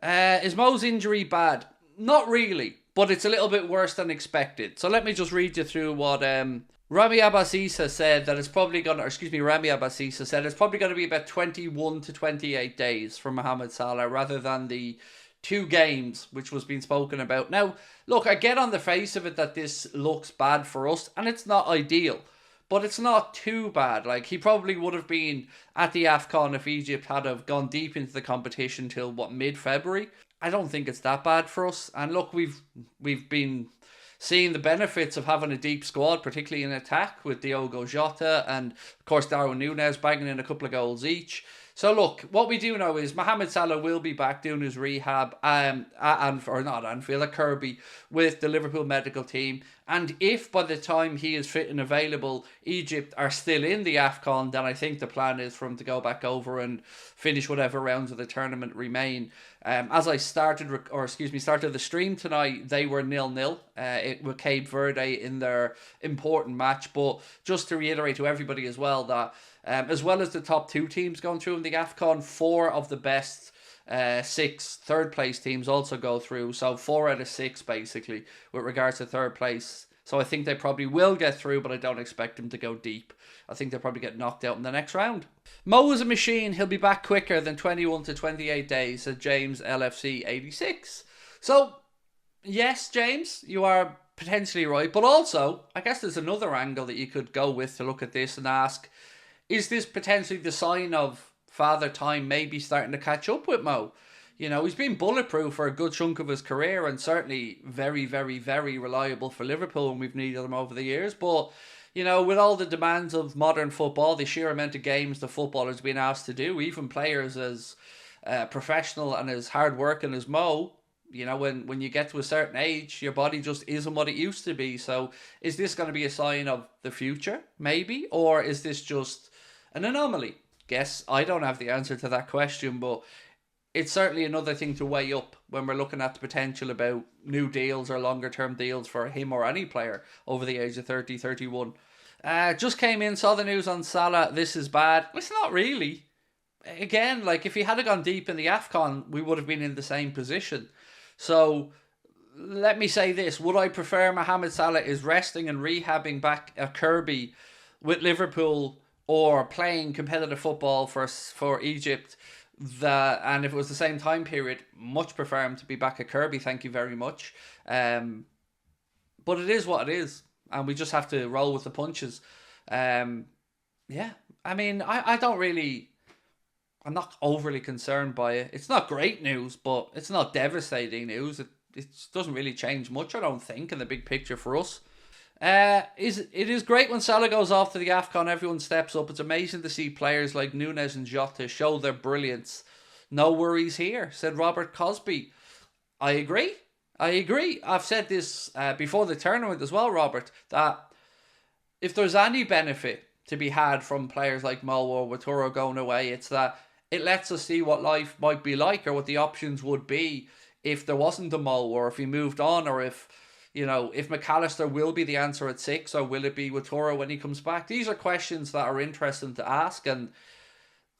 Is Mo's injury bad? Not really, but it's a little bit worse than expected. So let me just read you through what Rami Abbasisa said that it's probably going to, excuse me, Rami Abbasisa said it's probably going to be about 21 to 28 days for Mohamed Salah rather than the 2 games which was being spoken about. Now, look, I get on the face of it that this looks bad for us and it's not ideal. But it's not too bad. Like, he probably would have been at the AFCON if Egypt had have gone deep into the competition till, what, mid-February? I don't think it's that bad for us. And look, we've been seeing the benefits of having a deep squad, particularly in attack, with Diogo Jota and, of course, Darwin Núñez banging in a couple of goals each. So look, what we do know is Mohamed Salah will be back doing his rehab at Kirby with the Liverpool medical team. And if by the time he is fit and available, Egypt are still in the AFCON, then I think the plan is for him to go back over and finish whatever rounds of the tournament remain. As I started the stream tonight, they were 0-0 with Cape Verde in their important match. But just to reiterate to everybody as well that as well as the top 2 teams going through in the AFCON, 4 of the best 6 third place teams also go through. So 4 out of 6 basically with regards to third place. So I think they probably will get through, but I don't expect them to go deep. I think they'll probably get knocked out in the next round. Mo is a machine. He'll be back quicker than 21 to 28 days, said James LFC 86. So, yes, James, you are potentially right. But also, I guess there's another angle that you could go with to look at this and ask, is this potentially the sign of Father Time maybe starting to catch up with Mo? You know, he's been bulletproof for a good chunk of his career and certainly very, very, very reliable for Liverpool, and we've needed him over the years. But, you know, with all the demands of modern football, the sheer amount of games the footballers been asked to do, even players as professional and as hard working as Mo, you know, when you get to a certain age, your body just isn't what it used to be. So is this going to be a sign of the future, maybe? Or is this just an anomaly? Guess I don't have the answer to that question, but it's certainly another thing to weigh up when we're looking at the potential about new deals or longer term deals for him or any player over the age of 30, 31. Just came in, saw the news on Salah. This is bad. It's not really. Again, like if he had gone deep in the AFCON, we would have been in the same position. So let me say this. Would I prefer Mohamed Salah is resting and rehabbing back at Kirby with Liverpool or playing competitive football for Egypt? And if it was the same time period, much prefer him to be back at Kirby, thank you very much. But it is what it is, and we just have to roll with the punches. Yeah, I mean, I don't really, I'm not overly concerned by it. It's not great news, but it's not devastating news. It doesn't really change much, I don't think, in the big picture for us. It is great when Salah goes off to the AFCON, everyone steps up. It's amazing to see players like Núñez and Jota show their brilliance. No worries here, said Robert Cosby. I agree. I've said this before the tournament as well, Robert, that if there's any benefit to be had from players like Mo or Waturo going away, it's that it lets us see what life might be like or what the options would be if there wasn't a Mo, or if he moved on, or if, you know, if McAllister will be the answer at 6, or will it be Watoro when he comes back? These are questions that are interesting to ask, and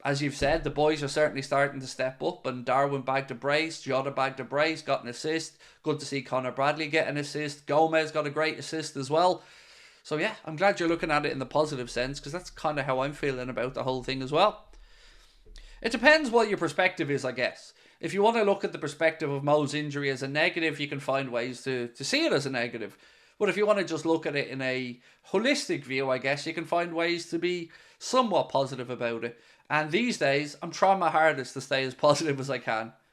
as you've said, the boys are certainly starting to step up, and Darwin bagged a brace, Jota bagged a brace, got an assist. Good to see Conor Bradley get an assist. Gomez got a great assist as well. So yeah, I'm glad you're looking at it in the positive sense, because that's kind of how I'm feeling about the whole thing as well. It depends what your perspective is, I guess. If you want to look at the perspective of Mo's injury as a negative, you can find ways to see it as a negative. But if you want to just look at it in a holistic view, I guess you can find ways to be somewhat positive about it. And these days, I'm trying my hardest to stay as positive as I can.